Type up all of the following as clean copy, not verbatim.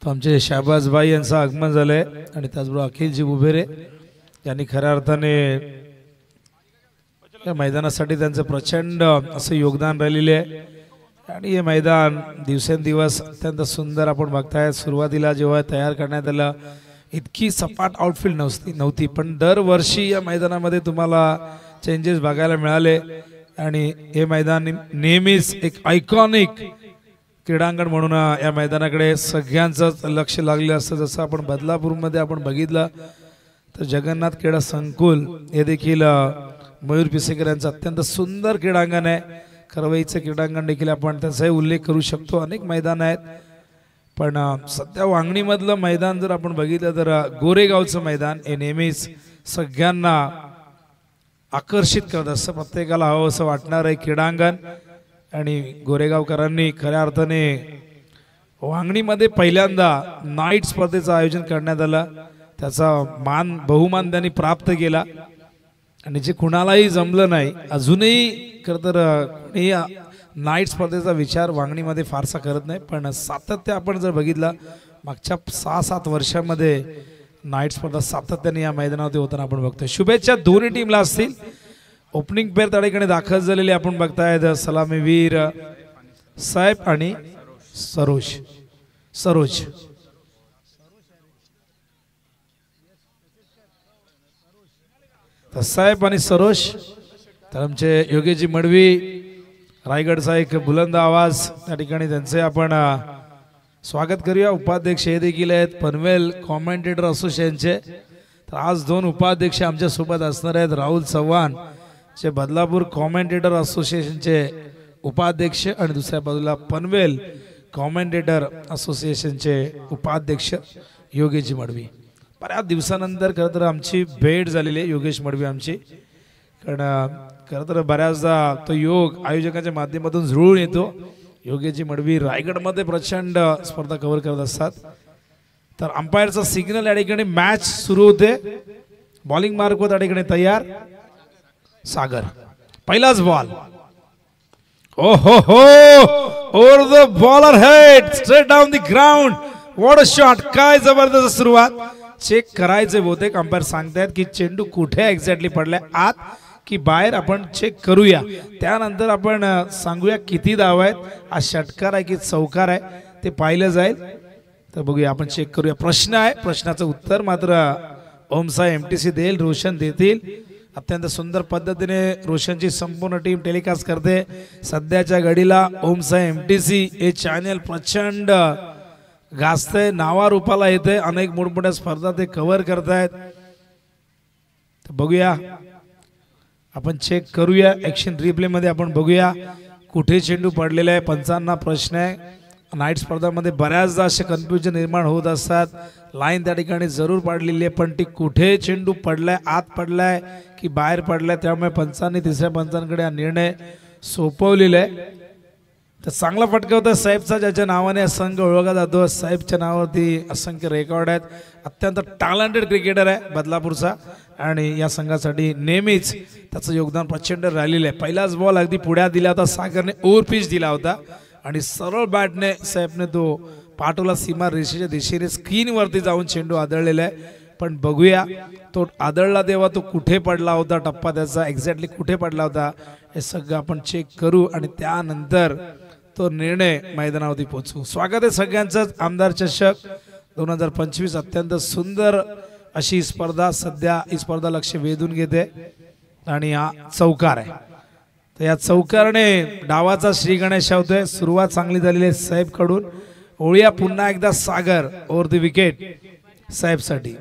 तो आमचे शाहबाज भाई यांचं आगमन झालंय आणि त्याचबरोबर अखिलजी उभेरे यांनी खऱ्या अर्थाने या मैदानासाठी त्यांचं प्रचंड असं योगदान राहिलेले आहे आणि हे मैदान दिवसेंदिवस अत्यंत सुंदर आपण बघताय। सुरुवातीला जेव्हा तयार करण्यात आलं इतकी सपाट आउटफील्ड नव्हती पण दरवर्षी या मैदानामध्ये तुम्हाला चेंजेस बघायला मिळाले आणि हे मैदान नेहमीच एक आयकॉनिक क्रीडांगण म्हणून या मैदानाकडे सगळ्यांचं लक्ष लागले असतं। जसं आपण बदलापूरमध्ये आपण बघितलं तर जगन्नाथ क्रीडा संकुल हे देखील मयूर पिसेकर यांचं अत्यंत सुंदर क्रीडांगण आहे। करवईचं क्रीडांगण देखील आपण त्याचाही उल्लेख करू शकतो। अनेक मैदान आहेत पण सध्या वांगणीमधलं मैदान जर आपण बघितलं तर गोरेगावचं मैदान हे नेहमीच सगळ्यांना आकर्षित करत असतं। प्रत्येकाला हवं असं वाटणार आहे क्रीडांगण आणि गोरेगावकरांनी खऱ्या अर्थाने वांगणीमध्ये पहिल्यांदा नाईट स्पर्धेचं आयोजन करण्यात आलं। त्याचा बहुमान त्यांनी प्राप्त केला आणि जे कुणालाही जमलं नाही अजूनही खरं तर कोणी नाईट स्पर्धेचा विचार वांगणीमध्ये फारसा करत नाही पण सातत्य आपण जर बघितलं मागच्या 6-7 वर्षांमध्ये नाईट स्पर्धा सातत्याने या मैदानावरती होताना आपण बघतोय। शुभेच्छा दोन्ही टीमला असतील। ओपनिंग पेअर त्या ठिकाणी दाखल झालेले आपण बघतायत सलामीवीर साहेब आणि सरोज साहेब आणि सरोज तर आमचे योगेशजी मडवी रायगडचा एक बुलंद आवाज त्या ठिकाणी त्यांचे आपण स्वागत करूया। उपाध्यक्ष हे देखील आहेत पनवेल कॉमेंटेटर असोसिएशनचे। तर आज 2 उपाध्यक्ष आमच्या सोबत असणार आहेत। राहुल चव्हाण जे बदलापूर कॉमेंटेटर असोसिएशनचे उपाध्यक्ष आणि दुसऱ्या बाजूला पनवेल कॉमेंटेटर असोसिएशनचे उपाध्यक्ष योगेशजी मडवी। बऱ्याच दिवसानंतर खरं तर आमची भेट झालेली आहे योगेश मडवी आमची, कारण खरं तर बऱ्याचदा तो योग आयोजकाच्या माध्यमातून जुळून येतो। योगेशजी मडवी रायगडमध्ये प्रचंड स्पर्धा कव्हर करत असतात। तर अंपायरचा सिग्नल या ठिकाणी मॅच सुरू होते। बॉलिंग मार्क वर त्या ठिकाणी तयार सागर पहिलाच बॉल ओ हो over the bowler head straight down the ground. What a shot, काय जबरदस्त सुरुवात। चेक करायचे बहुतेक अंपायर सांगतायत की चेंडू कुठे एक्झॅक्टली पडलाय, आत की बाहेर, आपण चेक करूया त्यानंतर आपण सांगूया किती धाव आहेत, हा षटकार आहे की चौकार आहे ते पाहिलं जाईल। तर बघूया आपण चेक करूया। प्रश्न आहे, प्रश्नाचं उत्तर मात्र ओमसाई एमटीसी देईल, रोशन देतील। अत्यंत सुंदर पद्धतीने रोशनची संपूर्ण टीम टेलिकास्ट करते। सध्याच्या घडीला ओमसाई एमटीसी हे चॅनल प्रचंड गाजते, नावारूपाला येते, अनेक मोठमोठ्या स्पर्धा ते कव्हर करतायत। तर बघूया आपण चेक करूया ऍक्शन रिप्ले मध्ये आपण बघूया कुठे चेंडू पडलेला आहे। पंचांना प्रश्न आहे, नाईट स्पर्धामध्ये बऱ्याचदा असे कन्फ्युजन निर्माण होत असतात। लाईन त्या ठिकाणी जरूर पाडलेली आहे पण ती कुठे चेंडू पडलाय, आत पडलाय की बाहेर पडलाय, त्यामुळे पंचांनी तिसऱ्या पंचांकडे हा निर्णय सोपवलेला आहे। तर चांगला फटका होता साहेबचा, ज्याच्या नावाने संघ ओळखला जातो। साहेबच्या नावावरती असंख्य रेकॉर्ड आहेत। अत्यंत टॅलेंटेड क्रिकेटर आहे बदलापूरचा आणि या संघासाठी नेहमीच त्याचं योगदान प्रचंड राहिलेलं आहे। पहिलाच बॉल अगदी पुढ्यात दिला होता, सागरने ओव्हर पिच दिला होता आणि सरळ बॅटने साहेबने तो पाठवला सीमा रेषेच्या दिशेने। स्क्रीनवरती जाऊन चेंडू आदळलेला आहे पण बघूया तो आदळला तेव्हा तो कुठे पडला होता, टप्पा त्याचा एक्झॅक्टली कुठे पडला होता हे सगळं आपण चेक करू आणि त्यानंतर तो निर्णय मैदानावरती पोहोचू। स्वागत आहे सगळ्यांचं। आमदार चषक 2025 अत्यंत सुंदर अशी स्पर्धा, सध्या ही स्पर्धा लक्ष वेधून घेते आणि हा चौकार आहे। तर या चौकारने डावाचा श्री गणेश होतोय। सुरुवात चांगली झालेली आहे साहेब कडून। ओळीया पुन्हा एकदा सागर ओव्हर द विकेट साहेब साठी।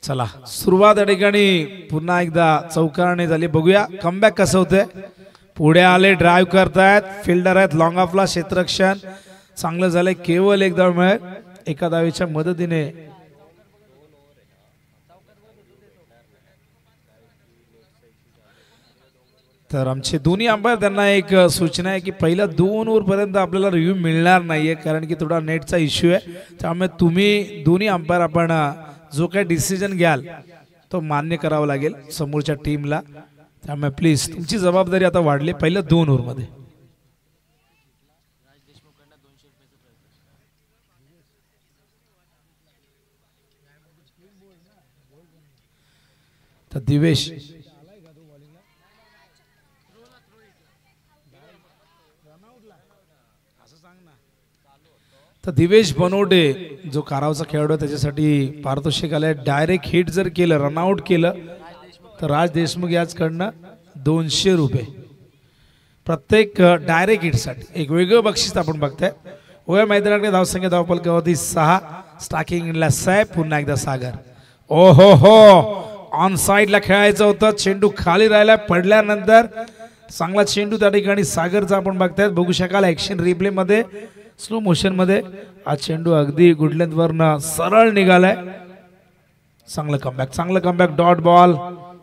चला सुरुवात या ठिकाणी पुन्हा एकदा चौकारने झाली, बघूया कमबॅक कसं होतंय। पुढे आले, ड्राइव्ह करतायत, फिल्डर आहेत लॉंग ऑफला, क्षेत्ररक्षण चांगलं झालंय। केवळ एक धाव मिळेल एका धावेच्या मदतीने। तर आमचे दोन्ही अंपायर त्यांना एक सूचना आहे की पहिल्या 2 ओव्हर पर्यंत आपल्याला रिव्ह्यू मिळणार नाहीये कारण की थोडा नेटचा इश्यू आहे। त्यामुळे तुम्ही दोन्ही अंपायर आपण जो काही डिसिजन घ्याल तो मान्य करावा लागेल समोरच्या टीमला। त्यामुळे प्लीज तुमची जबाबदारी आता वाढली पहिल्या 2 ओव्हरमध्ये। तर दिवेश तर दिवेश बनवडे जो कारावचा खेळाडू आहे त्याच्यासाठी पारितोषिक आलंय. डायरेक्ट हिट जर केलं, रनआउट केलं तर राज देशमुख याचकडनं 200 रुपये प्रत्येक डायरेक्ट हिटसाठी. एक वेगळं बक्षीस आपण बघताय. उभ्या मैदानाकडे धावसंख्या धावपलकावरती 6. स्टार्किंग इनला साहेब, पुन्हा एकदा सागर. ओ हो हो, ऑन साइडला खेळायचं होतं, चेंडू खाली राहिला. पडल्यानंतर चांगला चेंडू त्या ठिकाणी सागरचा आपण बघतायत. बघू शकाल ऍक्शन रिप्ले मध्ये, स्लो मोशन मध्ये हा चेंडू अगदी गुड लेंथ वरनं सरळ निघालाय. चांगलं कमबॅक डॉट बॉल.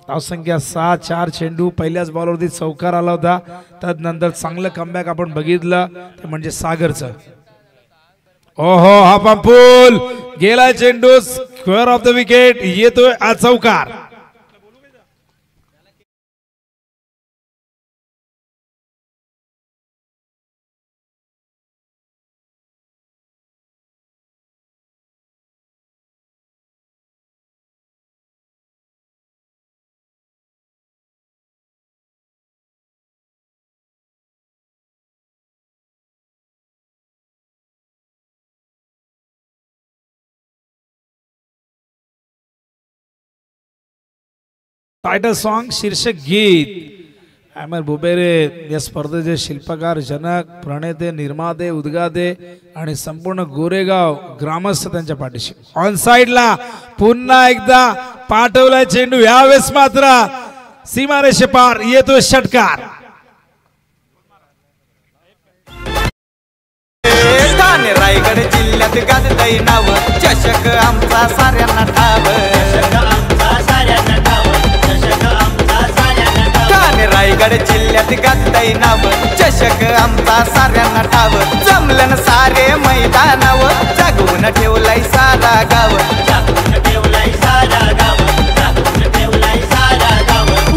धावसंख्या 6. 4 चेंडू. पहिल्याच बॉलवरती चौकार आला होता. त्यानंतर चांगलं कमबॅक आपण बघितलं ते म्हणजे सागरचं. ओहो, हा पंपूल गेला चेंडू स्क्वेअर ऑफ द विकेट. येतोय हा चौकार. टायटल सॉन्ग शीर्षक गीत. अमर बुबेरे या स्पर्धेचे शिल्पकार, जनक, प्रणेते, निर्माते, उद्गाते आणि संपूर्ण गोरेगाव ग्रामस्थ त्यांच्या पाठीशी. ऑन साइडला पुन्हा एकदा पाठवलाय चेंडू. यावेळेस मात्र सीमारेषे पार येतो षटकार. रायगड जिल्ह्यात गाजतय नाव, चषक आमचा साऱ्यांना ठाव. रायगड जिल्ह्यात गाजतय नाव, चषक आमचा साऱ्यांना ठाव. जमलन सारे मैदानावर, जागवून ठेवलाय सारा गाव.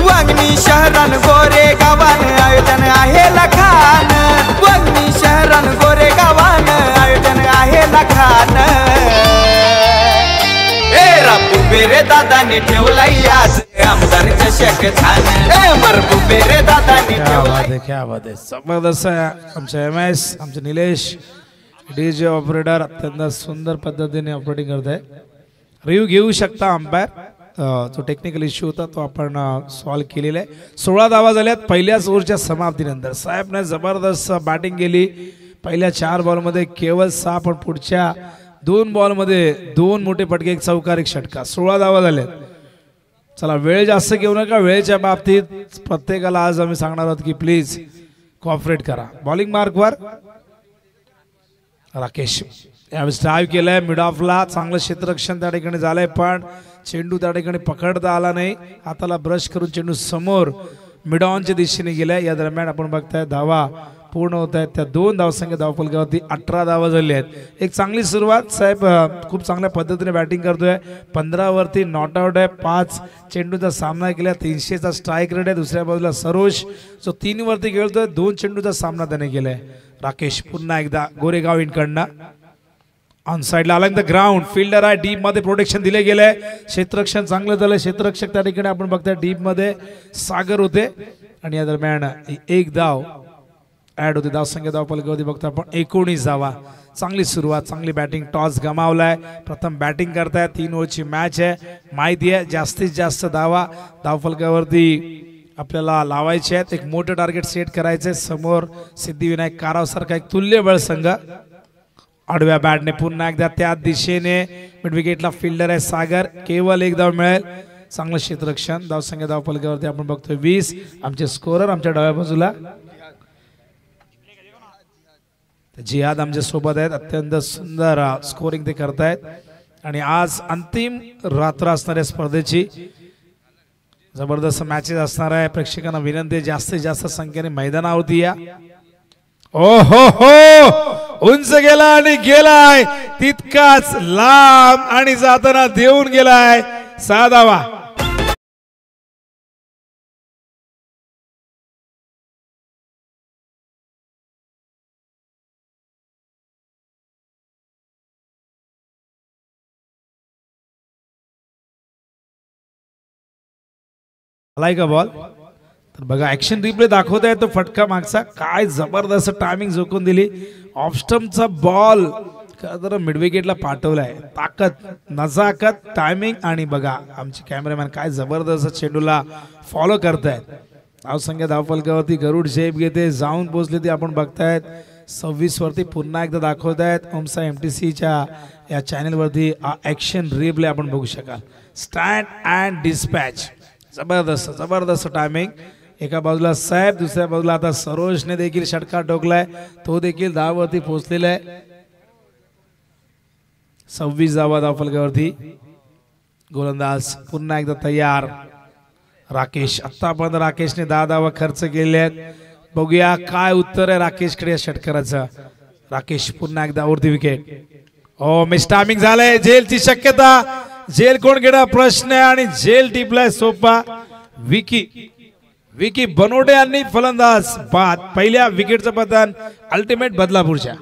वांगणी शहरान गोरे गावान आयोजन आहे लखान. वांगणी शहरान गोरे गावान आयोजन आहे लखान. बुबेरे दादानी ठेवलाय आज आमदार चषक छान. बुबेरे दादानी ठेवलाय. क्या बात आहे, जबरदस्त आहे. आमचे MS, आमचे निलेश DJ ऑपरेटर अत्यंत सुंदर पद्धतीने ऑपरेटिंग करत आहे. रिव्ह्यू घेऊ शकता. अंपायर जो टेक्निकल इश्यू होता तो आपण सॉल्व्ह केलेला आहे. 16 धावा झाल्यात पहिल्याच ओव्हरच्या समाप्तीनंतर. साहेबने जबरदस्त बॅटिंग केली. पहिल्या 4 बॉलमध्ये केवळ 6, पण पुढच्या 2 बॉलमध्ये 2 मोठे फटके, एक चौकार, एक षटकार. 16 धावा झाल्यात. चला, वेळ जास्त घेऊ नका. वेळेच्या बाबतीत प्रत्येकाला आज आम्ही सांगणार आहोत की प्लीज कॉपरेट करा. बॉलिंग मार्कवर राकेश यावेळेस ड्राईव्ह केलाय मिड ऑफला. चांगलं क्षेत्ररक्षण त्या ठिकाणी झालंय, पण चेंडू त्या ठिकाणी पकडता आला नाही. हाताला ब्रश करून चेंडू समोर मिड ऑनच्या दिशेने गेलाय. या दरम्यान आपण बघताय धावा पूर्ण होत आहेत. त्या 2 धावसंख्या धावफलकावरती 18 धावा झाली आहेत. एक चांगली सुरुवात. साहेब खूप चांगल्या पद्धतीने बॅटिंग करतोय. 15 वरती नॉट आउट आहे. 5 चेंडूचा सामना केला. 300चा स्ट्राईक रेट आहे. दुसऱ्या बाजूला सरोज जो 3 वरती खेळतोय. 2 चेंडूचा सामना त्याने केलाय. राकेश पुन्हा एकदा गोरेगाव इनकडनं ऑन साइडला अलॉंग द ग्राउंड. फिल्डर आहे. डीप मध्ये प्रोटेक्शन दिले गेले. क्षेत्ररक्षण चांगलं झालं. क्षेत्ररक्षक त्या ठिकाणी आपण बघताय डीप मध्ये सागर होते. आणि या दरम्यान एक धाव ऍड होते. धावसंख्या धावफलकावरती बघता आपण 19 धावा. चांगली सुरुवात, चांगली बॅटिंग. टॉस गमावलाय. प्रथम बॅटिंग करताय. 3 ओव्हरची मॅच आहे. माहिती आहे जास्तीत जास्त धावा धावफलकावरती आपल्याला लावायचे आहेत. एक मोठं टार्गेट सेट करायचंय. समोर सिद्धिविनायक काराव सारखा एक तुल्यबळ संघ. आडव्या बॅटने पुन्हा एकदा त्या दिशेने मिड विकेटला फिल्डर आहे सागर. केवळ एक धाव मिळेल. चांगलं क्षेत्ररक्षण. धावसंख्या धावफलकावरती आपण बघतोय 20. आमचे स्कोरर आमच्या डाव्या बाजूला जिहाद आमच्या सोबत आहेत. अत्यंत सुंदर स्कोरिंग ते करतायत. आणि आज अंतिम रात्र असणाऱ्या स्पर्धेची जबरदस्त मॅचेस असणार आहे. प्रेक्षकांना विनंती जास्तीत जास्त संख्येने मैदानावरती या. ओ हो हो, उंच गेला आणि गेलाय तितकाच लांब आणि जाताना देऊन गेलाय 6 धावा. आलाय का बॉल तर बघा ऍक्शन रिप्ले दाखवताय तो फटका मागचा काय जबरदस्त टायमिंग झोकून दिली ऑफ स्टंपचा बॉल तर मिड विकेटला पाठवलाय ताकद नजाकत टायमिंग आणि बघा आमचे कॅमेरामॅन काय जबरदस्त चेंडूला फॉलो करतायत धावसंख्या धावफलकावरती गरुड झेप घेते जाऊन पोहोचले ते आपण बघतायत 26 वरती पुन्हा एकदा दाखवतायत ओमसा MTCच्या या चॅनल वरती ऍक्शन रिप्ले आपण बघू शकाल स्टँड अँड डिस्पॅच जबरदस्त जबरदस्त टायमिंग एका बाजूला साहेब दुसऱ्या बाजूला आता सरोजने देखील षटकार ठोकलाय तो देखील धाववरती पोहोचलेला आहे 26 धावा धावफलकावरती गोलंदाज पुन्हा एकदा तयार राकेश आतापर्यंत राकेशने 10 धावा खर्च केले आहेत बघूया काय उत्तर आहे राकेशकडे या षटकाराचं राकेश पुन्हा एकदा वरती विकेट मिस टायमिंग झालंय जेलची शक्यता जेल कोण घेणार प्रश्न आहे आणि जेल टिपलाय सोपा विकी बनोडे यांनी फलंदाज बाद पहिल्या विकेटचं पतन अल्टिमेट बदलापूरच्या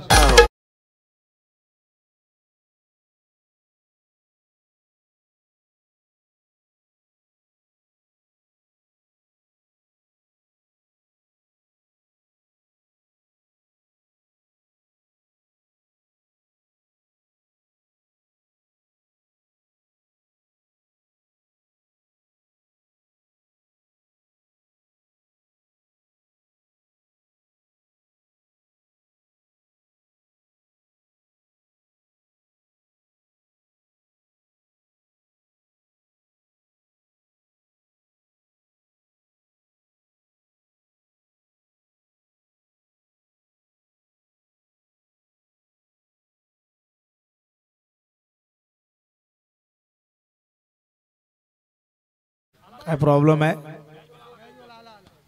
काय प्रॉब्लेम आहे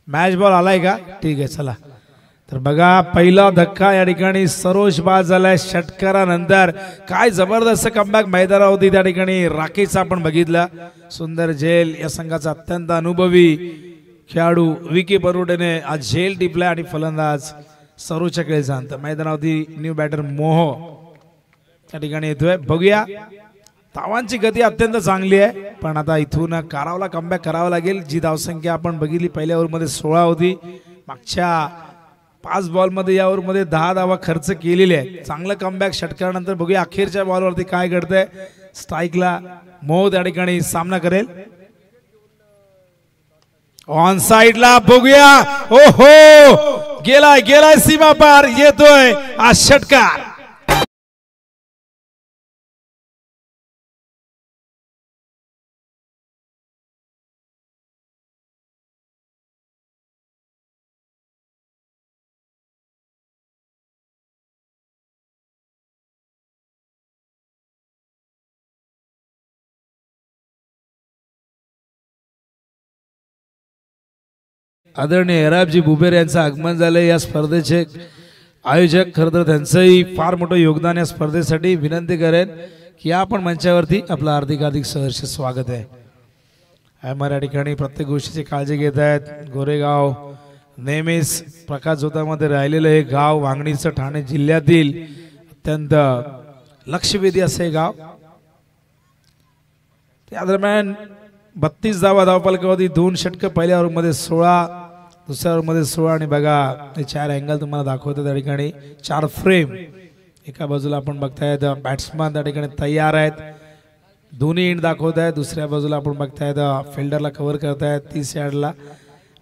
मॅच बॉल आलाय का ठीक आहे चला तर बघा पहिला धक्का या ठिकाणी सरोज बाद झालाय षटकारानंतर काय जबरदस्त कमबॅक मैदानावर होती त्या ठिकाणी राकेशचा आपण बघितला सुंदर झेल या संघाचा अत्यंत अनुभवी खेळाडू विकी बनोडेने आज झेल टिपला आणि फलंदाज सरोजच्या खेळचा अंत मैदानावरती न्यू बॅटर मोह त्या ठिकाणी येतोय बघूया धावांची गती अत्यंत चांगली आहे पण आता इथून कारावला कमबॅक करावा लागेल जी धावसंख्या आपण बघितली पहिल्या ओव्हरमध्ये 16 होती मागच्या 5 बॉलमध्ये या ओव्हरमध्ये 10 धावा खर्च केलेले आहेत चांगलं कमबॅक षटकारानंतर बघूया अखेरच्या बॉलवरती काय घडतंय स्ट्राईकला मोह त्या ठिकाणी सामना करेल ऑन साइडला बघूया ओहो गेलाय सीमा पार येतोय आज षटकार आदरणीय हेराबजी बुबेर यांचं आगमन झालं या स्पर्धेचे आयोजक खरं तर त्यांचंही फार मोठं योगदान या स्पर्धेसाठी विनंती करेन की आपण मंचावरती आपलं हार्दिक सहर्ष स्वागत आहे या ठिकाणी प्रत्येक गोष्टीची काळजी घेत आहेत गोरेगाव नेहमीच प्रकाश जोतामध्ये राहिलेलं हे गाव वांगणीचं ठाणे जिल्ह्यातील अत्यंत लक्षवेधी असे गाव त्या दरम्यान 32 धावा धावफलकावरती 2 षटकं पहिल्या ओव्हरमध्ये 16 दुसऱ्या ओव्हरमध्ये 16 आणि बघा हे 4 अँगल तुम्हाला दाखवतो त्या ठिकाणी 4 फ्रेम एका बाजूला आपण बघतायत बॅट्समन त्या ठिकाणी तयार आहेत दोन्ही एंड दाखवत आहेत दुसऱ्या बाजूला आपण बघतायत फिल्डरला कव्हर करतायत 30 यार्डला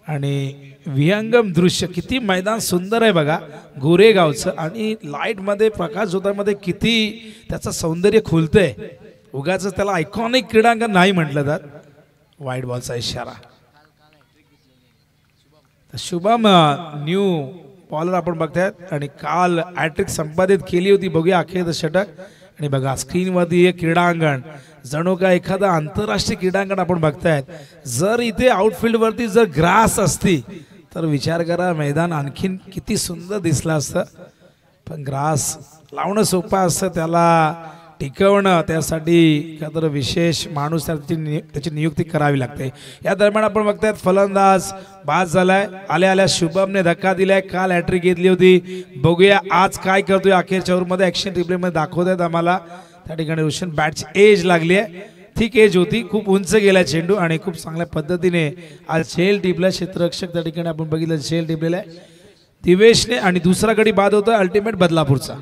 आणि विहंगम दृश्य किती मैदान सुंदर आहे बघा गोरेगावचं आणि लाईट मध्ये प्रकाश झोतामध्ये किती त्याचं सौंदर्य खुलतंय उगाच त्याला आयकॉनिक क्रीडांगण नाही म्हटलं जात वाईट बॉलचा इशारा शुभम न्यू बॉलर आपण बघतायत आणि काल हॅट्रिक संपादित केली होती बघूया अखेर षटक आणि बघा स्क्रीनवरती हे क्रीडांगण जणू का एखादा आंतरराष्ट्रीय क्रीडांगण आपण बघतायत जर इथे आउटफील्ड वरती जर ग्रास असती तर विचार करा मैदान आणखीन किती सुंदर दिसलं असतं पण ग्रास लावणं सोपं असतं त्याला टिकवणं त्यासाठी का तर विशेष माणूस त्याची नियुक्ती करावी लागते या दरम्यान आपण बघतायत फलंदाज बाद झालाय आल्या शुभमने धक्का दिलाय काल हॅट्रिक घेतली होती बघूया आज काय करतोय अखेरच्या ओव्हरमध्ये ऍक्शन रिप्ले मध्ये दाखवत आहेत आम्हाला त्या ठिकाणी रोशन बॅटची एज लागली आहे थिक एज होती, खूप उंच गेला चेंडू आणि खूप चांगल्या पद्धतीने आज झेल टिपला. क्षेत्ररक्षक त्या ठिकाणी आपण बघितलं झेल टिपलेला आहे दिवेशने आणि दुसरा गडी बाद होता अल्टिमेट बदलापूरचा.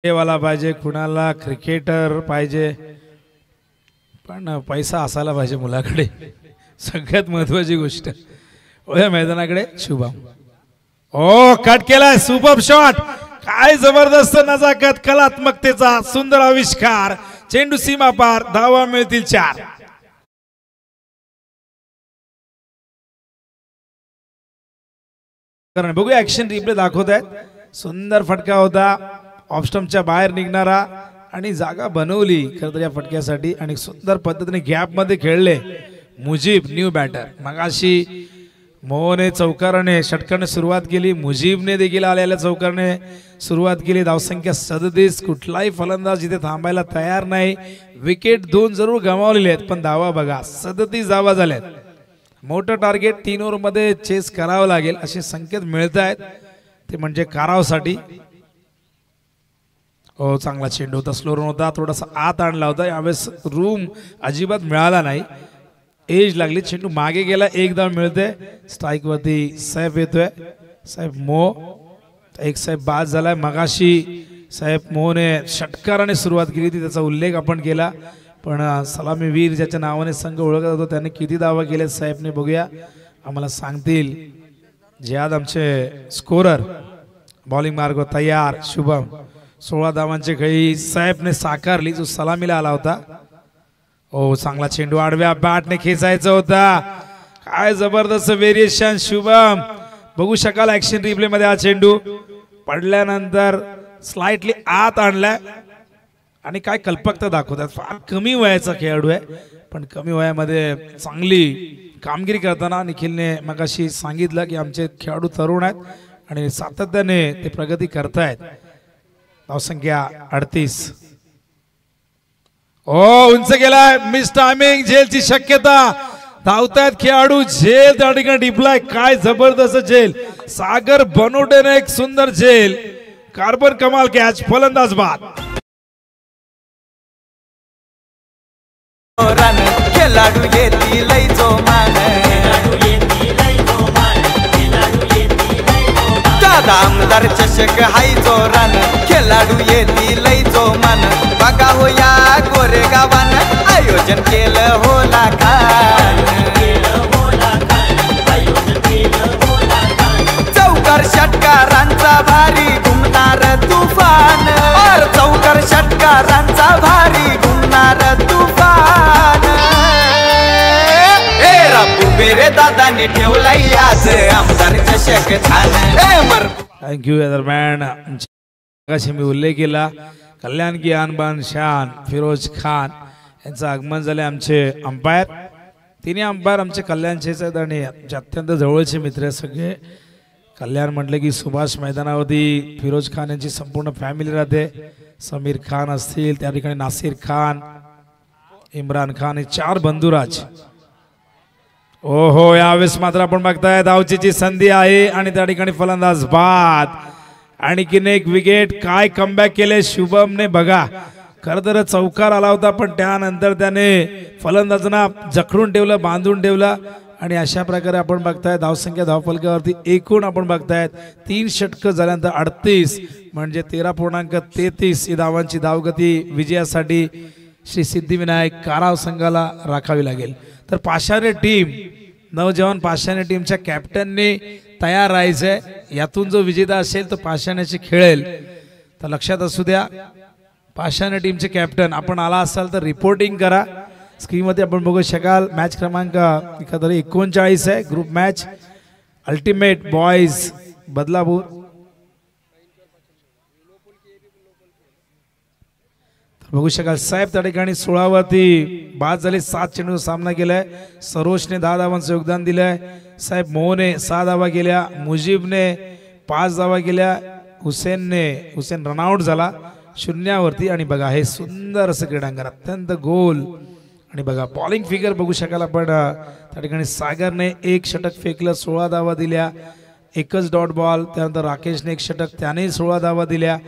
वाला पाहिजे, कुणाला क्रिकेटर पाहिजे, पण पैसा असायला पाहिजे मुलाकडे, सगळ्यात महत्वाची गोष्ट. या मैदानाकडे शुभम. ओ कट केलाय, सुपर शॉट, काय जबरदस्त नजाकत, कलात्मकतेचा सुंदर आविष्कार, चेंडू सीमा पार, धावा मिळतील 4. बघूया ऍक्शन रिप्ले दाखवत आहेत. सुंदर फटका होता, ऑफस्टम्पच्या बाहेर निघणारा आणि जागा बनवली खरं तर या फटक्यासाठी आणि सुंदर पद्धतीने गॅप मध्ये खेळले मुजीब न्यू बॅटर. मगाशी मोहने चौकाराने षटकाने सुरुवात केली, मुजीबने देखील आलेल्या चौकाराने सुरुवात केली. धावसंख्या 37, कुठलाही फलंदाज इथे थांबायला तयार नाही. विकेट 2 जरूर गमावलेले आहेत पण धावा बघा 37 धावा झाल्यात. मोठं टार्गेट 3 ओव्हर मध्ये चेस करावं लागेल असे संकेत मिळत आहेत, ते म्हणजे कारावसाठी. हो चांगला चेंडू होता, स्लो रन होता, थोडासा आत आणला होता, यावेळेस रूम अजिबात मिळाला नाही, एज लागली, चेंडू मागे गेला, एकदा मिळते. स्ट्राइक वरती सैफ येतोय, सैफ मोह एक सैफ बाद झालाय. मगाशी सैफ मोहने षटकाराने सुरुवात केली होती, त्याचा उल्लेख आपण केला, पण सलामी वीर ज्याच्या नावाने संघ ओळखला जातो त्याने किती धावा केले सैफने बघूया, आम्हाला सांगतील. जिहाद आमचे स्कोरर, बॉलिंग मार्ग तयार. शुभम 16 धावांची खेळी सैफने साकारली जो सलामीला आला होता. ओ चांगला चेंडू आडव्या बॅटने खेचायचा होता, काय जबरदस्त व्हेरिएशन. शुभम बघू शकाल ऍक्शन रिप्ले मध्ये, हा चेंडू पडल्यानंतर स्लाइटली आत आणलाय आणि काय कल्पकता दाखवतात. फार कमी वयाचा खेळाडू आहे पण कमी वयामध्ये चांगली कामगिरी करताना निखिलने मगाशी सांगितलं की आमचे खेळाडू तरुण आहेत आणि सातत्याने ते प्रगती करतायत. धावसंख्या 38. ओ उंच गेलाय, मिस टायमिंग, झेलची शक्यता, धावतायत खेळाडू, झेल त्या ठिकाणी टिपलाय, काय जबरदस्त झेल. सागर बनोटेने एक सुंदर झेल, कार्बन कमाल कॅच, फलंदाज बाद. खेळाडू येतील जोमान, आमदार चषक हाय जोरान, खेळाडू येतील जोमान. बघा हो या गोरेगावान आयोजन केलं होला खान. चौकार षटकारांचा भारी घुमणार तुफान, और चौकार षटकारांचा भारी घुमणार तुफान. बेरे दादाने ठेवलाय आज आमदार चषक छान. थँक्यू या दरम्यान मी उल्लेख केला कल्याण की आनबान शान फिरोज खान यांचं आगमन झाले. आमचे अंपायर, तिन्ही अंपायर आमचे कल्याणचेच आहेत आणि अत्यंत जवळचे मित्र आहेत सगळे. कल्याण म्हटले की सुभाष मैदानावरती फिरोज खान यांची संपूर्ण फॅमिली राहते. समीर खान असतील, त्या ठिकाणी नासिर खान, इम्रान खान, हे 4 बंधुराज. ओहो यावेळेस मात्र आपण बघताय धावचीची संधी आहे आणि त्या ठिकाणी फलंदाज बाद. आणखीन एक विकेट, काय कमबॅक केले शुभमने बघा. खरं तर चौकार आला होता पण त्यानंतर त्याने फलंदाजांना जखडून ठेवलं, बांधून ठेवलं आणि अशा प्रकारे आपण बघताय धावसंख्या धावफलकावरती एकूण आपण बघतायत 3 षटक झाल्यानंतर 38 म्हणजे 13.33 धावांची धावगती विजयासाठी श्री सिद्धिविनायक काराव संघाला राखावी लागेल. तर पाषाणे टीम, नवजवान पाषाणे टीमच्या कॅप्टनने तयार राहायचंय. यातून जो विजेता असेल तो पाषाण्याची खेळेल. तर लक्षात असू द्या पाषाणे टीमचे कॅप्टन आपण आला असाल तर रिपोर्टिंग करा. स्क्रीन मध्ये आपण बघू शकाल मॅच क्रमांक 39 आहे, group match ultimate boys Badlapur. बघू शकाल साहेब त्या ठिकाणी 16 वरती बाद झाले. 7 चेंडू सामना केलाय. सरोजने 10 धावांचं योगदान दिलंय. साहेब मोहने 6 धावा केल्या. मुजीबने 5 धावा केल्या. हुसेन रनआउट झाला शून्यावरती. आणि बघा हे सुंदर असं क्रीडांगण अत्यंत गोल. आणि बघा बॉलिंग फिगर बघू शकाल आपण त्या ठिकाणी सागरने 1 षटक फेकलं 16 धावा दिल्या. एकच डॉट बॉल. त्यानंतर राकेशने 1 षटक त्याने 16 धावा दिल्या.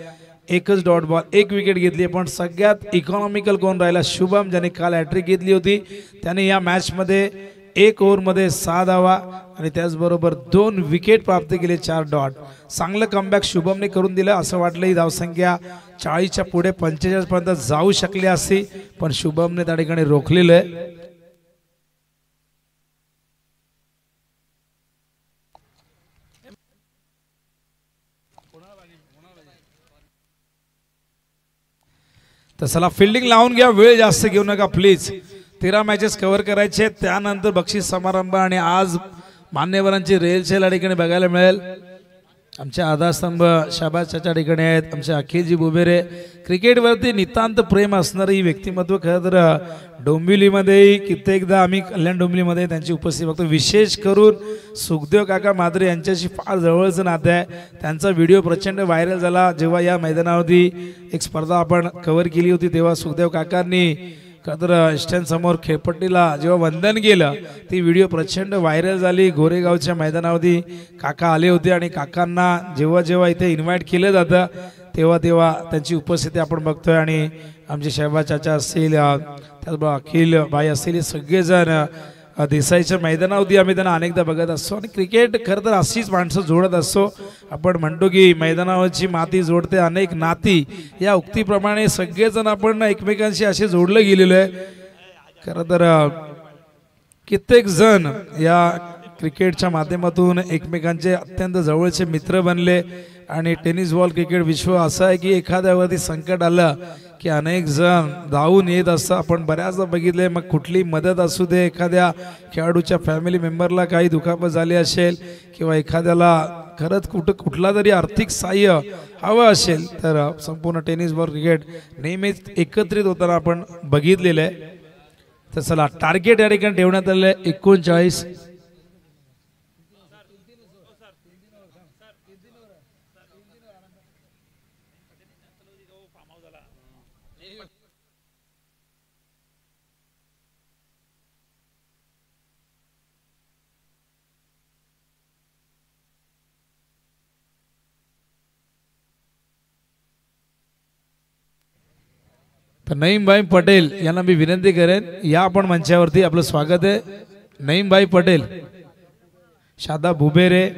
एकच डॉट बॉल 1 विकेट घेतली. पण सगळ्यात इकॉनॉमिकल कोण राहिला शुभम ज्याने काल हॅट्रिक घेतली होती. त्याने या मॅच मध्ये 1 ओव्हरमध्ये 6 धावा आणि त्याचबरोबर 2 विकेट प्राप्त केले 4 डॉट. चांगलं कमबॅक शुभमने करून दिलं. असं वाटलं ही धावसंख्या 40च्या पुढे 45 पर्यंत जाऊ शकली असती पण शुभमने त्या ठिकाणी रोखलेलं आहे. तर चला फिल्डिंग लावून घ्या. वेळ जास्त घेऊ नका प्लीज. 13 मॅचेस कव्हर करायचे. त्यानंतर बक्षीस समारंभ आणि आज मान्यवरांची रेलचेल या ठिकाणी बघायला मिळेल. आमचे आधारस्तंभ शाबासच्या ठिकाणी आहेत. आमचे अखिलजी बुबेरे. क्रिकेटवरती नितांत प्रेम असणारं ही व्यक्तिमत्व खरं तर डोंबिवलीमध्ये कित्येकदा आम्ही कल्याण डोंबिवलीमध्ये त्यांची उपस्थिती बघतो. विशेष करून सुखदेव काका मात्रे यांच्याशी फार जवळचं नातं आहे. त्यांचा व्हिडिओ प्रचंड व्हायरल झाला जेव्हा या मैदानावरती एक स्पर्धा आपण कव्हर केली होती तेव्हा सुखदेव काकांनी खरं स्टँडसमोर खेळपट्टीला जेव्हा वंदन केलं ती व्हिडिओ प्रचंड व्हायरल झाली. गोरेगावच्या मैदानावरती काका आले होते आणि काकांना जेव्हा जेव्हा इथे इन्व्हाइट केलं जातं तेव्हा तेव्हा त्यांची उपस्थिती आपण बघतोय. आणि आमचे शहबाज चाचा असतील त्याचबरोबर अखिल भाई असतील हे सगळेजण देसाईच्या मैदानावरती आम्ही त्यांना अनेकदा बघत असतो. आणि क्रिकेट खरं तर अशीच माणसं जोडत असतो. आपण म्हणतो की मैदानावरची माती जोडते अनेक नाती. या उक्तीप्रमाणे सगळेजण आपण एकमेकांशी असे जोडलं गेलेलो आहे. खरं तर कित्येक जण या क्रिकेटच्या माध्यमातून एकमेकांचे अत्यंत जवळचे मित्र बनले. आणि टेनिस बॉल क्रिकेट विश्व असं आहे की एखाद्यावरती संकट आलं की अनेक जण धावून येत असतं. आपण बऱ्याचदा बघितले मग कुठली मदत असू दे एखाद्या खेळाडूच्या फॅमिली मेंबरला काही दुखापत झाली असेल किंवा एखाद्याला खरंच कुठला तरी आर्थिक सहाय्य हवं असेल तर संपूर्ण टेनिस बॉल क्रिकेट नेहमीच एकत्रित होताना आपण बघितलेलं आहे. तर चला टार्गेट या ठिकाणी ठेवण्यात आलेलं आहे 39. तर नईमभाई पटेल यांना मी विनंती करेन या आपण मंचावरती. आपलं स्वागत आहे. नईमभाई पटेल, शादा बुबेरे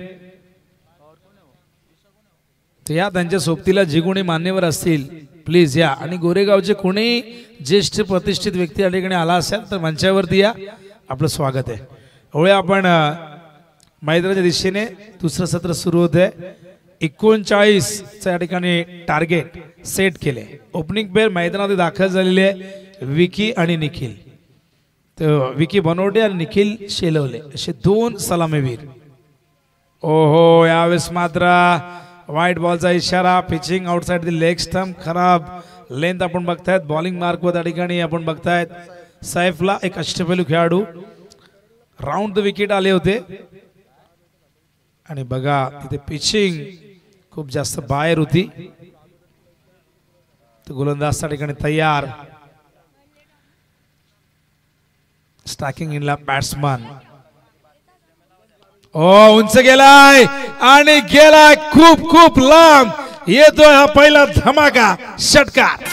तर या त्यांच्या सोबतीला जे कोणी मान्यवर असतील प्लीज या. आणि गोरेगावचे कोणी ज्येष्ठ प्रतिष्ठित व्यक्ती या ठिकाणी आला असेल तर मंचावरती या. आपलं स्वागत आहे. होय आपण मैदानाच्या दिशेने दुसरं सत्र सुरू होत आहे. 39 या ठिकाणी टार्गेट सेट केले. ओपनिंग पेअर मैदानात दाखल झालेले आहे विकी आणि निखिल. तर विकी बनवडे आणि निखिल शेलवले असे 2 सलामीवीर. ओहो यावेळेस मात्र व्हाईट बॉलचा इशारा. Pitching outside the leg stump. खराब लेंथ आपण बघतायत. बॉलिंग मार्क वर त्या ठिकाणी आपण बघतायत सैफला एक अष्टपैलू खेळाडू. राऊंड द विकेट आले होते आणि बघा तिथे पिचिंग खूप जास्त बाहेर होती. तर गोलंदाज त्या ठिकाणी तयार. स्ट्रायकिंग इनला बॅट्समन. उंच गेलाय आणि गेलाय खूप खूप लांब. येतोय हा पहिला धमाका षटकार.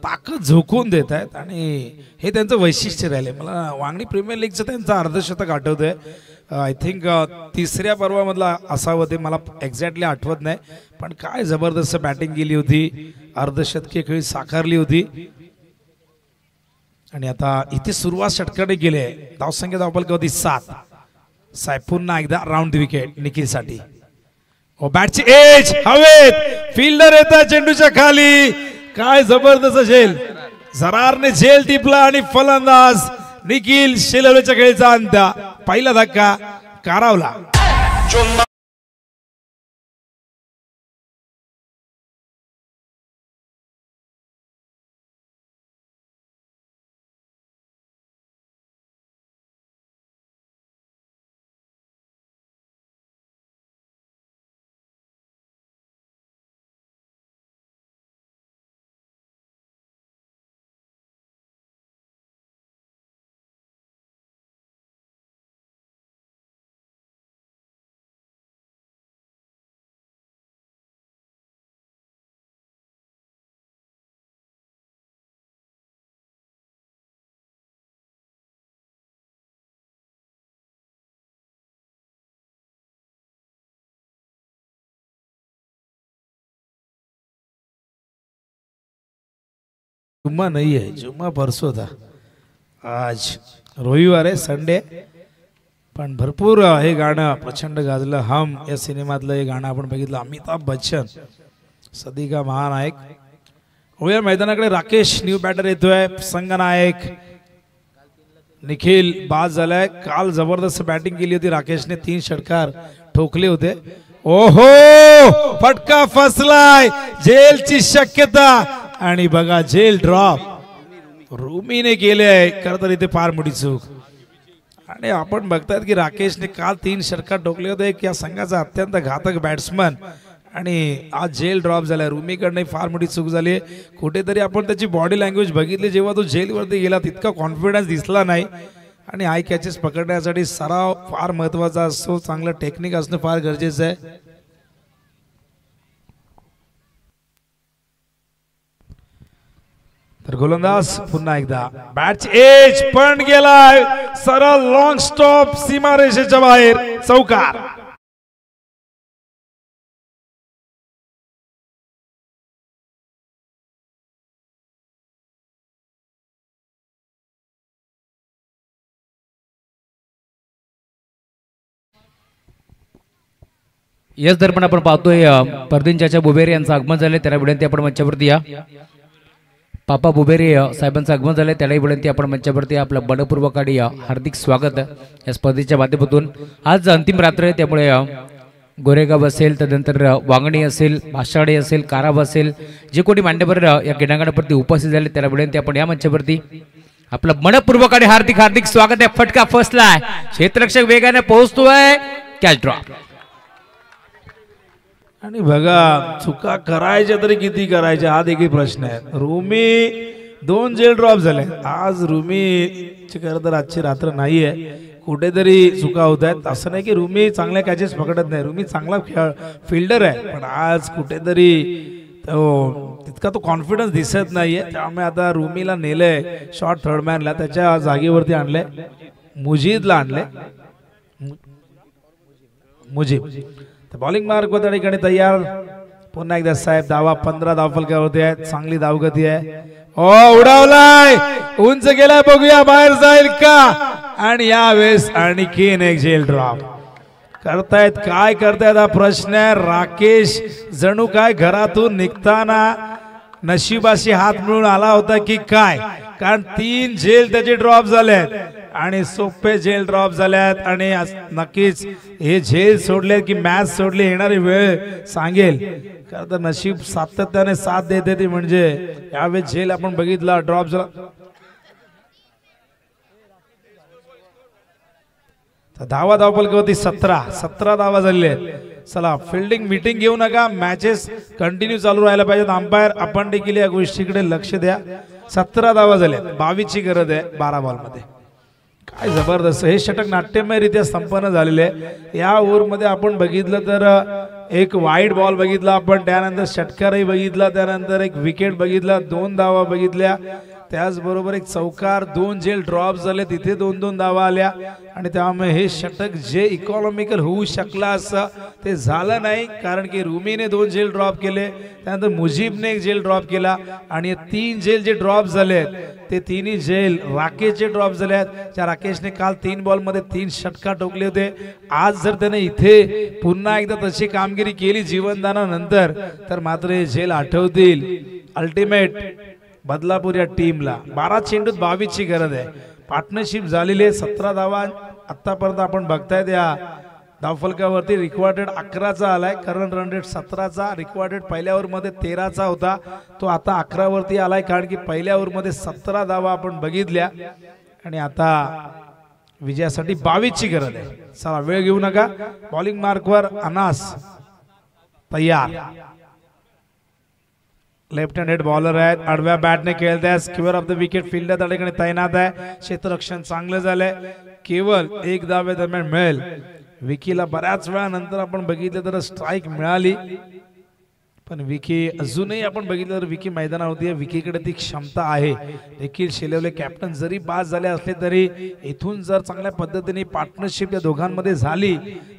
ताकद झोकून देत आहेत आणि हे त्यांचं वैशिष्ट्य राहिले. मला वांगणी प्रीमियर लीगचं त्यांचं अर्धशतक आठवतंय. आय थिंक 3ऱ्या पर्वामधला असावं ते मला एक्झॅक्टली आठवत नाही. पण काय जबरदस्त बॅटिंग केली होती. अर्धशतकी खेळी साकारली होती. आणि आता इथे सुरुवात षटकाने केली आहे. धावसंख्या धावफलक होती 7. साहेब पुन्हा एकदा राऊंड विकेट निखिलसाठी. बॅटची एज हवेत, फिल्डर येतात चेंडूच्या खाली, काय जबरदस्त झेल, जरारने झेल टिपला आणि फलंदाज निखिल शेलवलेच्या खेळीचा अंत, पहिला धक्का कारावला. जुम्मा नहीं है, जुम्मा परसों था, आज रविवार आहे, संडे. पण भरपूर हे गाणं प्रचंड गाजलं. हम या सिनेमातलं हे गाणं आपण बघितलं. अमिताभ बच्चन सदी का महानायक. होया मैदानाकडे राकेश न्यू बॅटर येतोय. संघनायक निखिल बाद झालाय. काल जबरदस्त बॅटिंग केली होती राकेशने, 3 षटकार ठोकले होते. ओहो, फटका फसलाय, जेलची शक्यता आणि बघा जेल ड्रॉप रुमीने केले. खरं तर इथे फार मोठी चूक. आणि आपण बघतायत की राकेशने काल 3 षटकार ठोकले होते. या संघाचा अत्यंत घातक बॅट्समन आणि आज जेल ड्रॉप झालाय. रुमीकडनं फार मोठी चूक झाली. कुठेतरी आपण त्याची बॉडी लँग्वेज बघितली, जेव्हा तो जेलवरती गेला तितका कॉन्फिडन्स दिसला नाही. आणि हाय कॅचेस पकडण्यासाठी सराव फार महत्वाचा असतो, चांगलं टेक्निक असणं फार गरजेचं आहे. तर गोलंदाज पुन्हा एकदा बॅटची एज पण गेलाय, सरळ लॉंग स्टॉप सीमारेषेच्या बाहेर, चौकार. याच दरम्यान आपण पाहतोय परदीन चाचा बुबेरे यांचं आगमन झाले. त्याला विनंती आपण मंचावरती या. पापा बुबेरे साहेबांचं आगमन झालंय, त्यालाही विनंती आपण मंचावरती. आपलं मनपूर्वक हार्दिक स्वागत या स्पर्धेच्या माध्यमातून. आज अंतिम रात्र आहे, त्यामुळे गोरेगाव असेल, त्यानंतर वांगणी असेल, भाषाडे असेल, काराब असेल, जे कोणी मान्यवर या क्रीडांगणावरती उपस्थित झाले त्याला विनंती आपण या मंचावरती. आपलं मनपूर्वक आणि हार्दिक हार्दिक स्वागत आहे. फटका फसलाय, क्षेत्ररक्षक वेगाने पोहोचतोय, कॅच ड्रॉप. आणि बघा चुका करायच्या तरी किती करायच्या हा देखील प्रश्न आहे. रुमी 2 जेल ड्रॉप झाले आज. रुमीची खरं तर आजची रात्र नाहीये, कुठेतरी चुका होत आहेत. असं नाही की रुमी चांगल्या कॅचेस पकडत नाही, रुमी चांगला फिल्डर आहे, पण आज कुठेतरी तितका तो कॉन्फिडन्स दिसत नाहीये. त्यामुळे आता रुमीला नेलंय शॉर्ट थर्ड मॅनला, त्याच्या जागेवरती आणलंय मुजीदला, आणलंय मुजीब. बॉलिंग मार्क त्या ठिकाणी तयार. पुन्हा एकदा साहेब धावा, 15 धावफलकावरती आहेत, चांगली धावगती आहे. ओ उडावलाय, उंच गेलाय, बघूया बाहेर जाईल का. आणि यावेळेस आणखीन एक जेल ड्रॉप. करतायत काय करतायत हा प्रश्न आहे. राकेश जणू काय घरातून निघताना नशिबाशी हात मिळून आला होता की काय, कारण 3 जेल त्याचे ड्रॉप झालेत आणि सोपे जेल ड्रॉप झाल्यात. आणि नक्कीच हे जेल सोडले की मॅच सोडले, येणारी वेळ सांगेल. खरं तर नशीब सातत्याने साथ देते ती, म्हणजे यावेळेस जेल आपण बघितला ड्रॉप झाला. धावा धावपलकावरती 17 धावा झालेले आहेत. चला फिल्डिंग मीटिंग घेऊ नका, मॅचेस कंटिन्यू चालू राहायला पाहिजेत. अंपायर आपण देखील या गोष्टीकडे लक्ष द्या. 17 धावा झाल्या, 22 ची गरज आहे 12 बॉल मध्ये. काय जबरदस्त हे षटक नाट्यमयरित्या संपन्न झालेले. या ओव्हर मध्ये आपण बघितलं तर एक वाईड बॉल बघितला आपण, त्यानंतर षटकारही बघितला, त्यानंतर एक विकेट बघितला, 2 धावा बघितल्या. त्याचबरोबर एक चौकार, 2 झेल ड्रॉप झाले, तिथे 2-2 धावा आल्या आणि त्यामुळे हे षटक जे इकॉनॉमिकल होऊ शकला असं ते झालं नाही, कारण की रुमीने 2 झेल ड्रॉप केले, त्यानंतर मुजीबने 1 झेल ड्रॉप केला आणि 3 झेल जे ड्रॉप झाले ते तिन्ही झेल राकेशचे ड्रॉप झाले आहेत. त्या राकेशने काल 3 बॉलमध्ये 3 षटका ठोकले होते. आज जर त्याने इथे पुन्हा एकदा तशी कामगिरी केली जीवनदानानंतर तर मात्र हे झेल आठवतील अल्टिमेट बदलापूर या टीमला. 12 चेंडूत 22 ची गरज आहे. पार्टनरशिप झालेली आहे. 17 धावा आतापर्यंत आपण बघतायत. या धावफलकावरती रिक्वायर्डेड 11चा आलाय, करंट रन रेट 17चा, रिक्वायर्डेड पहिल्या ओव्हरमध्ये 13चा होता, तो आता 11 वरती आलाय, कारण की पहिल्या ओव्हरमध्ये 17 धावा आपण बघितल्या आणि आता विजयासाठी 22 ची गरज आहे. चला वेळ घेऊ नका. बॉलिंग मार्कवर अनास तयार. लेफ्ट हँडेड बॉलर आहेत, आडव्या बॅटने खेळत आहे. Square of the wicket fielder त्या ठिकाणी तैनात आहे. क्षेत्ररक्षण चांगलं झालंय. केवळ 1 धावे दरम्यान मिळेल. विकीला बऱ्याच वेळानंतर आपण बघितलं तर स्ट्राईक मिळाली, पण विकी अजूनही आपण बघितलं तर विकी मैदानावरती, विकीकडे ती क्षमता आहे. देखील शेलवले कॅप्टन जरी बाद झाले असले तरी इथून जर चांगल्या पद्धतीने पार्टनरशिप या दोघांमध्ये झाली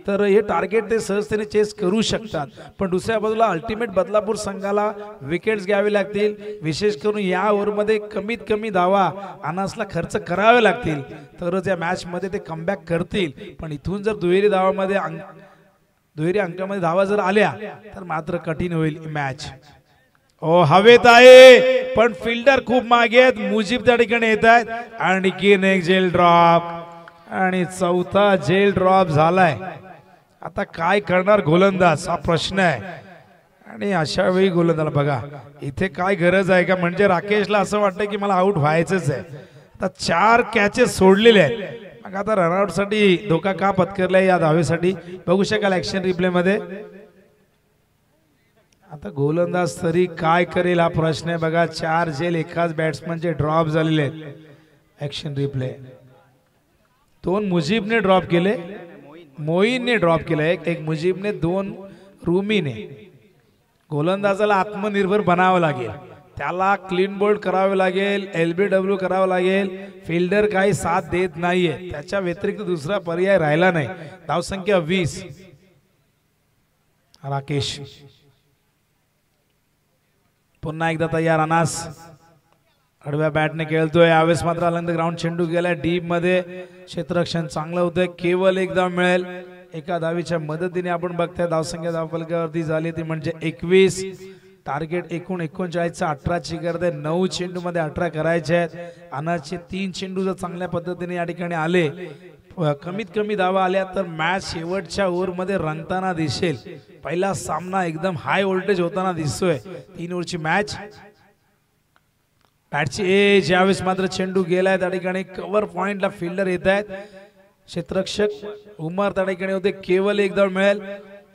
तर हे टार्गेट ते सहजतेने चेस करू शकतात. पण दुसऱ्या बाजूला अल्टिमेट बदलापूर संघाला विकेट्स घ्यावे लागतील. विशेष करून या ओव्हरमध्ये कमीत कमी धावा अनासला खर्च करावे लागतील तरच या मॅच मध्ये ते कमबॅक करतील. पण इथून जर दुहेरी अंकामध्ये धावा जर आल्या तर मात्र कठीण होईल मॅच. ओ हवेत आहे पण फिल्डर खूप मागे आहेत. मुजीब त्या ठिकाणी येत आहेत. आणखीन 1 झेल ड्रॉप आणि 4था झेल ड्रॉप झालाय. आता काय करणार गोलंदाज हा प्रश्न आहे. आणि अशा वेळी गोलंदाज बघा इथे काय गरज आहे का, म्हणजे राकेशला असं वाटतं की मला आउट व्हायचंच आहे. आता 4 कॅचेस सोडलेले आहेत. मग आता रनआउट साठी धोका का पत्करलाय या धावेसाठी बघू शकाल ऍक्शन रिप्ले मध्ये. आता गोलंदाज तरी काय करेल हा प्रश्न आहे. बघा 4 झेल एकाच बॅट्समनचे ड्रॉप झालेले आहेत. ऍक्शन रिप्ले 2 मुजीबने ड्रॉप केले, मोईनने ड्रॉप केले, एक मुजीबने, 2 रुमीने. गोलंदाजाला आत्मनिर्भर बनावं लागेल, त्याला क्लीन बोल्ड करावे लागेल, LBW करावं लागेल. फिल्डर काही साथ देत नाहीये, त्याच्या व्यतिरिक्त दुसरा पर्याय राहिला नाही. धावसंख्या 20. राकेश पुन्हा एकदा तयार. अनास आडव्या बॅटने खेळतोय. यावेळेस मात्र अलंग ग्राउंड चेंडू गेलाय डीप मध्ये. क्षेत्ररक्षण चांगलं होतंय. केवळ 1 धाव मिळेल. एका धावीच्या मदतीने आपण बघताय धावसंख्या धावफलकावरती झाली ती म्हणजे 21. टार्गेट एकूण 39चा 18 ची गरज आहे. 9 चेंडू मध्ये 18 करायचे आहेत. अनासचे 3 चेंडू जर चांगल्या पद्धतीने या ठिकाणी आले, कमीत कमी धावा आल्या तर मॅच शेवटच्या ओव्हर मध्ये रंगताना दिसेल. पहिला सामना एकदम हाय व्होल्टेज होताना दिसतोय. 3 ओव्हरची मॅच. बॅटची एज. यावेळेस मात्र चेंडू गेलाय त्या ठिकाणी. कव्हर पॉइंटला फिल्डर येत आहेत. क्षेत्ररक्षक उमर त्या ठिकाणी होते. केवळ 1 धाव मिळेल.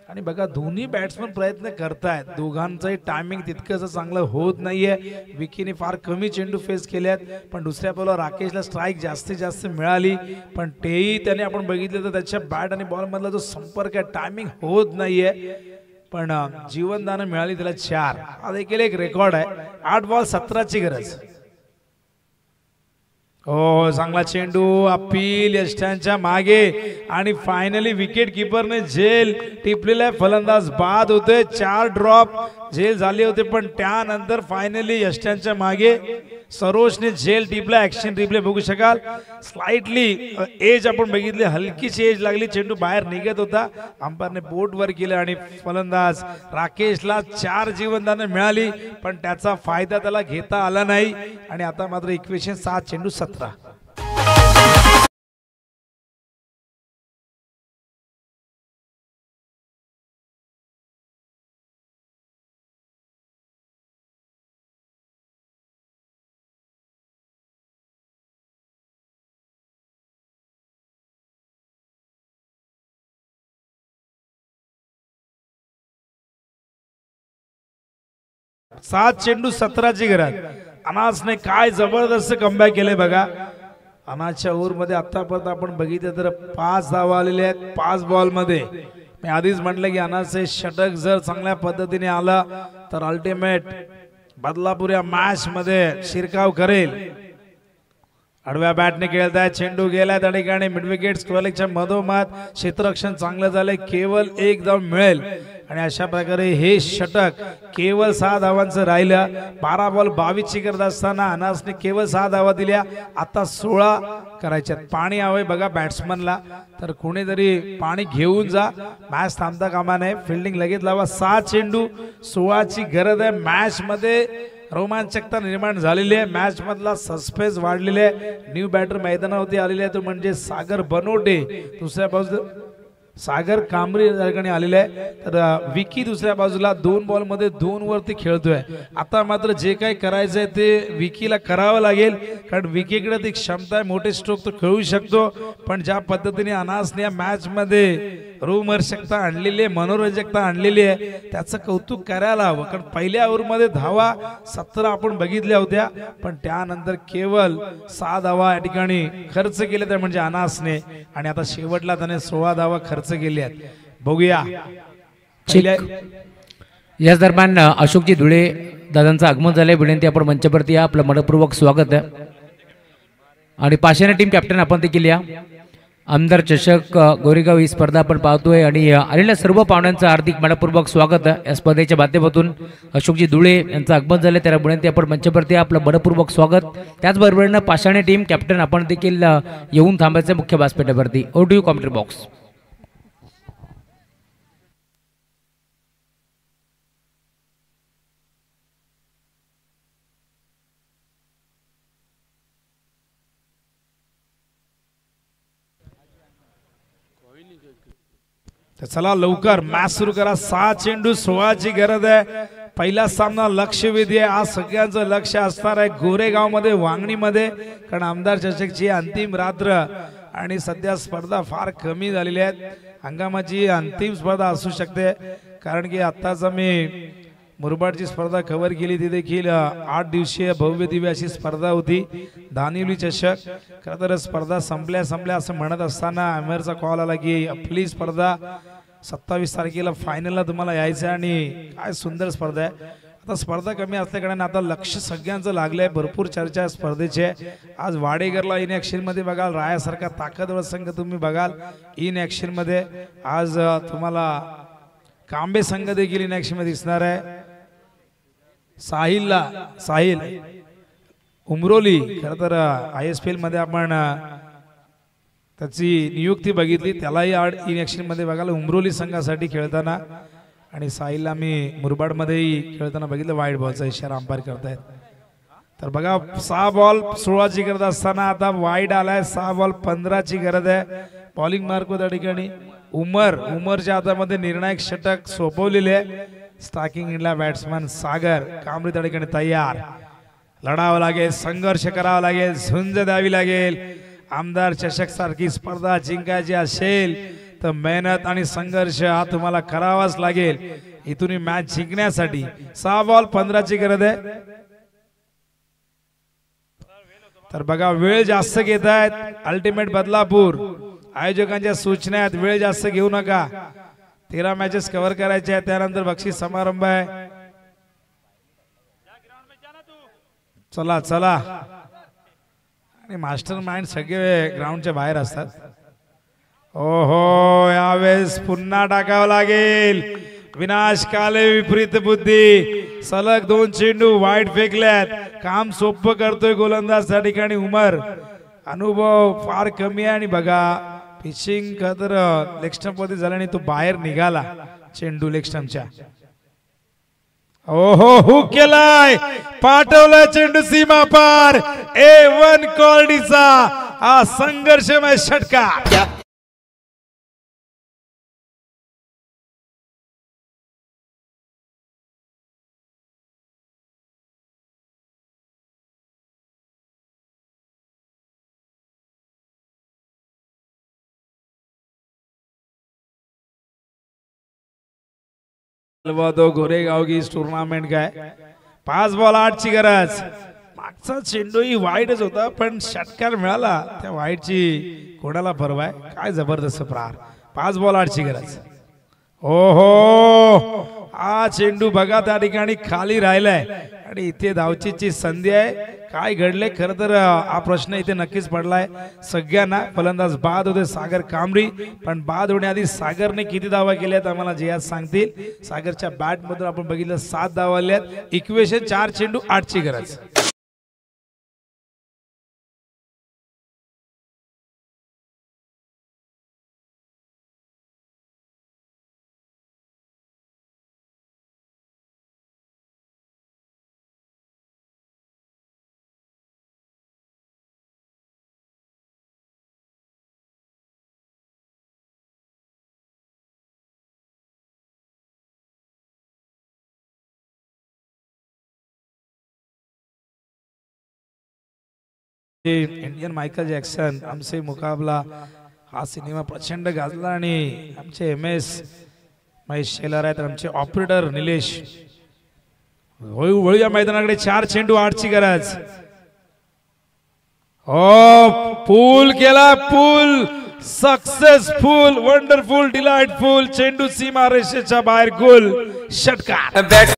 आणि बघा दोन्ही बॅट्समन प्रयत्न करतायत. दोघांचंही टायमिंग तितकंसं चांगलं होत नाहीये. विकीने फार कमी चेंडू फेस केल्यात, पण दुसऱ्या बॉलवर राकेशला स्ट्राईक जास्तीत जास्त मिळाली, पण तेही त्याने आपण बघितलं तर त्याच्या बॅट आणि बॉल मधला जो संपर्क आहे टायमिंग होत नाहीये. पण जीवनदान मिळाली त्याला 4. हा देखील एक रेकॉर्ड आहे. 8 बॉल 17 ची गरज. हो चांगला चेंडू. अपील यष्टांच्या मागे आणि फायनली विकेट किपरने झेल टिपलेला आहे. फलंदाज बाद होते. 4 ड्रॉप झेल झाले होते, पण त्यानंतर फायनली यष्टांच्या मागे सरोजने झेल टिपला. ऍक्शन रिप्ले बघू शकाल. स्लाइटली एज आपण बघितली, हलकीची एज लागली. चेंडू बाहेर निघत होता. अंपायरने बोट वर केलं आणि फलंदाज राकेशला 4 जीवनदाने मिळाली, पण त्याचा फायदा त्याला घेता आला नाही. आणि आता मात्र इक्वेशन 7 चेंडू 17. सात चेंडू 17 ची गरज. अनासने काय जबरदस्त कमबॅक केले बघा. अनासच्या ओव्हर मध्ये आतापर्यंत आपण बघितलं तर 5 धावा आलेले आहेत 5 बॉल मध्ये. मी आधीच म्हटलं की अनासचे षटक जर चांगल्या पद्धतीने आला तर अल्टिमेट बदलापूर या मॅच मध्ये शिरकाव करेल. आडव्या बॅटने खेळताय, चेंडू गेलाय त्या ठिकाणी मिड विकेट स्क्वेअरलेगच्या मधोमध. क्षेत्ररक्षण चांगलं झालंय, केवळ एक धाव मिळेल आणि अशा प्रकारे हे षटक केवळ 6 धावांचं राहिलं. 12 बॉल 22 ची करत असताना अनासने केवळ 6 धावा दिल्या. आता 16 करायच्यात. पाणी हवंय बघा बॅट्समनला, तर कोणीतरी पाणी घेऊन जा. मॅच थांबता कामा नये, फिल्डिंग लगेच लावा. 6 चेंडू 16 ची गरज आहे. मॅच मध्ये रोमांचकता निर्माण झालेली आहे, मॅच मधला सस्पेन्स वाढलेला आहे. न्यू बॅटर मैदानावरती आलेले आहे तो म्हणजे सागर बनोटे. दुसऱ्या बाजूला सागर कांबरी या ठिकाणी आलेले आहे. तर विकी दुसऱ्या बाजूला 2 बॉल मध्ये 2 वरती खेळतोय. आता मात्र जे काही करायचंय ते विकीला करावं लागेल, कारण विकीकडे ती क्षमता आहे, मोठे स्ट्रोक तो खेळू शकतो. पण ज्या पद्धतीने अनासने या मॅच मध्ये रोमहर्षकता आणलेली आहे, मनोरंजकता आणलेली आहे, त्याचं कौतुक करायला हवं. कारण पहिल्या ओव्हरमध्ये धावा 17 आपण बघितल्या होत्या, पण त्यानंतर केवळ 6 धावा या ठिकाणी खर्च केले त्या म्हणजे अनासने, आणि आता शेवटला त्याने 16 धावा खर्च केले आहेत. बघूया. याच दरम्यान अशोकजी धुळे दादांचं आगमन झालंय. विनंती आपण मंचावरती या, आपलं मनपूर्वक स्वागत आहे. आणि पाषाणी टीम कॅप्टन आपण देखील या. आमदार चषक गोरेगाव ही स्पर्धा आपण पाहतोय आणि आलेल्या सर्व पाहुण्यांचं हार्दिक मनपूर्वक स्वागत आहे. या स्पर्धेच्या माध्यमातून अशोकजी धुळे यांचं आगमन झालं, त्याला विनंती आपण मंचावरती आपलं मनपूर्वक स्वागत. त्याचबरोबरीनं पाषाणी टीम कॅप्टन आपण देखील येऊन थांबायचं मुख्य व्यासपीठावरती. Over to you commentary box. चला लवकर मॅच सुरू करा. 6 चेंडू 16 ची गरज आहे. पहिला सामना लक्षवेधी आहे. आज सगळ्यांचं लक्ष असणार आहे गोरेगाव मध्ये, वांगणी मध्ये, कारण आमदार चषकची अंतिम रात्र आणि सध्या स्पर्धा फार कमी झालेली आहेत. हंगामाची अंतिम स्पर्धा असू शकते, कारण की आत्ताच मी मुरबाडची स्पर्धा कव्हर केली, ती देखील 8 दिवसीय भव्य दिव्य अशी स्पर्धा होती, दानिवली चषक. खरं तर स्पर्धा संपल्या असं म्हणत असताना अमेरचा कॉल आला की आपली स्पर्धा 27 तारखेला फायनलला तुम्हाला यायचं आहे, आणि काय सुंदर स्पर्धा आहे. आता स्पर्धा कमी असल्याकडे आता लक्ष सगळ्यांचं लागलंय, भरपूर चर्चा स्पर्धेची. आज वाडेकरला इन ऍक्शन मध्ये बघाल, रायासारखा ताकदवर संघ तुम्ही बघाल इन ऍक्शन मध्ये. आज तुम्हाला कांबे संघ देखील इन ऍक्शन मध्ये दिसणार आहे. साहिल उमरोली, खरं तर ISPL मध्ये आपण त्याची नियुक्ती बघितली, त्यालाही इन ऍक्शन मध्ये बघायला उमरोली संघासाठी खेळताना, आणि साहिलला मी मुरबाड मध्येही खेळताना बघितलं. वाईट बॉलचा इशारा अंपायर करतायत. तर बघा 6 बॉल 16 ची गरज असताना आता वाईट आलाय. 6 बॉल 15 ची गरज आहे. बॉलिंग मार्क त्या ठिकाणी उमरच्या हातामध्ये निर्णायक षटक सोपवलेले आहे. स्टार्किंग इंडला बॅट्समन सागर कांबरी त्या ठिकाणी तयार. लढावं लागेल, संघर्ष करावा लागेल, झुंज द्यावी लागेल. आमदार चषक सारखी स्पर्धा जिंकायची असेल तर मेहनत आणि संघर्ष हा तुम्हाला करावाच लागेल इथून मॅच जिंकण्यासाठी. 6 बॉल 15 ची गरज आहे. तर बघा वेळ जास्त घेत आहेत अल्टिमेट बदलापूर. आयोजकांच्या सूचना आहेत, वेळ जास्त घेऊ नका. 13 मॅचेस कव्हर करायचे आहेत, त्यानंतर बक्षीस समारंभ आहे. चला चला. आणि मास्टर माइंड सगळे ग्राउंडच्या बाहेर असतात. ओहो, यावेळेस पुन्हा टाकावं लागेल. विनाश काले विपरीत बुद्धी. सलग 2 चेंडू वाईट फेकल्यात. काम सोपं करतोय गोलंदाज त्या ठिकाणी उमर. अनुभव फार कमी आहे. आणि बघा पिचिंग तर लेग स्टंप मध्ये झाला आणि तो बाहेर निघाला चेंडू लेग स्टंपच्या. ओहो, हुक केलाय, पाठवलाय चेंडू सीमा पार. A1 कॉर्डीचा हा संघर्षमय षटकार. तो गोरेगाव की टूर्नामेंट काय 5 बॉल 8 ची गरज. मागचा चेंडू ही वाईटच होता, पण षटकार मिळाला. त्या वाईटची कोणाला परवा आहे. काय जबरदस्त प्रहार. 5 बॉल 8 ची गरज. ओहो हा चेंडू बघा त्या ठिकाणी खाली राहिलाय आणि इथे धावचीची संधी आहे. काय घडले खरं तर हा प्रश्न इथे नक्कीच पडलाय सगळ्यांना. फलंदाज बाद होते सागर कांबरी, पण बाद होण्याआधी सागरने किती धावा केल्यात आम्हाला जे आज सांगतील. सागरच्या बॅट मधून आपण बघितलं 7 धावा आल्यात. इक्वेशन 4 चेंडू 8 ची गरज. इंडियन मायकल जॅक्सन आमचे मुकाबला हा सिनेमा प्रचंड गाजला आणि आमचे MS महेश शेलार आहेत, आमचे ऑपरेटर निलेश. वळूया मैदानाकडे. 4 चेंडू 8 ची गरज. पूल केला, पूल सक्सेसफुल, वंडरफुल, डिलाइटफुल. चेंडू सीमा रेषेच्या बाहेर, गोल, षटकार. बॅट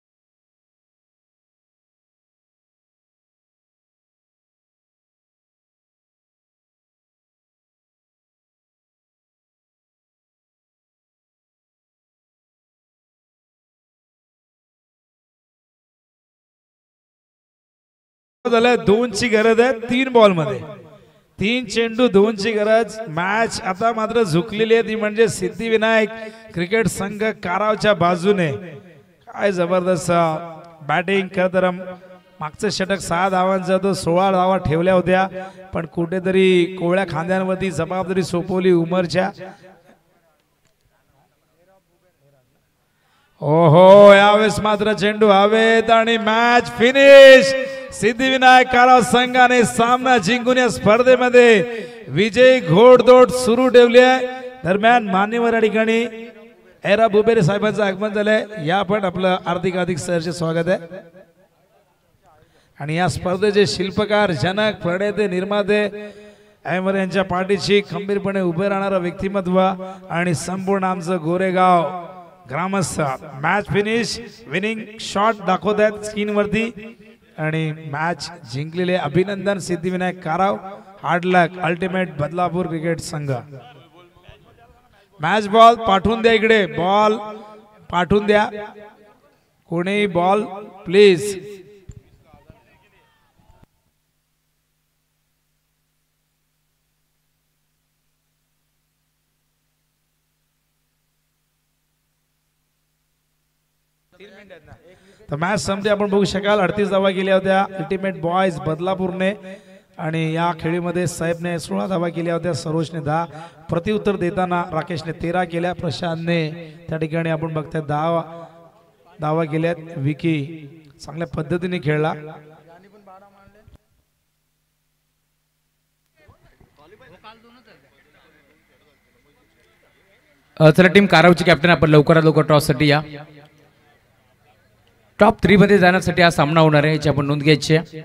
झालं. 2 ची गरज आहे 3 बॉल मध्ये. 3 चेंडू 2 ची गरज. मॅच आता मात्र झुकलेली आहे ती म्हणजे सिद्धिविनायक क्रिकेट संघ कारावच्या बाजूने. काय जबरदस्त बॅटिंग. खरं तर मागचं षटक 6 धावांचा तो 16 धावा ठेवल्या होत्या, पण कुठेतरी कोवळ्या खांद्यांवरती जबाबदारी सोपवली उमरच्या. ओहो यावेळेस मात्र चेंडू हवेत आणि मॅच फिनिश. सिद्धिविनायक काराव संघाने सामना जिंकून या स्पर्धेमध्ये विजयी घोडदौड सुरू ठेवली आहे. दरम्यान मान्यवर या ठिकाणी एरा बुबेरे साहेबांचं आगमन झालंय. या पण आपलं हार्दिक सहर्ष स्वागत आहे. आणि या स्पर्धेचे शिल्पकार, जनक, प्रणेते, निर्माते अहमद यांच्या पाठीशी खंबीरपणे उभे राहणारा व्यक्तिमत्व आणि संपूर्ण आमचं गोरेगाव ग्रामस्थ. मॅच फिनिश, विनिंग शॉट दाखवत आहेत स्क्रीन वरती आणि मॅच जिंकलेले अभिनंदन सिद्धिविनायक काराव. हार्ड लक अल्टिमेट बदलापूर क्रिकेट संघ. मॅच बॉल पाठवून द्या इकडे. बॉल पाठवून द्या. कोणीही बॉल प्लीज. तर मॅच संपली आपण बघू शकाल. 38 धावा केल्या होत्या अल्टिमेट बॉयज बदलापूरने आणि या खेळीमध्ये साहेबने 16 धावा केल्या होत्या, सरोजने 10. प्रत्युत्तर देताना राकेशने 13 केल्या, प्रशांतने त्या ठिकाणी आपण बघताय 10 धावा केल्यात. विकी चांगल्या पद्धतीने खेळला. चला टीम कारावची कॅप्टन आपण लवकरात लवकर टॉस साठी या. टॉप 3 मध्ये जाण्यासाठी हा सामना होणार आहे याची आपण नोंद घ्यायची आहे.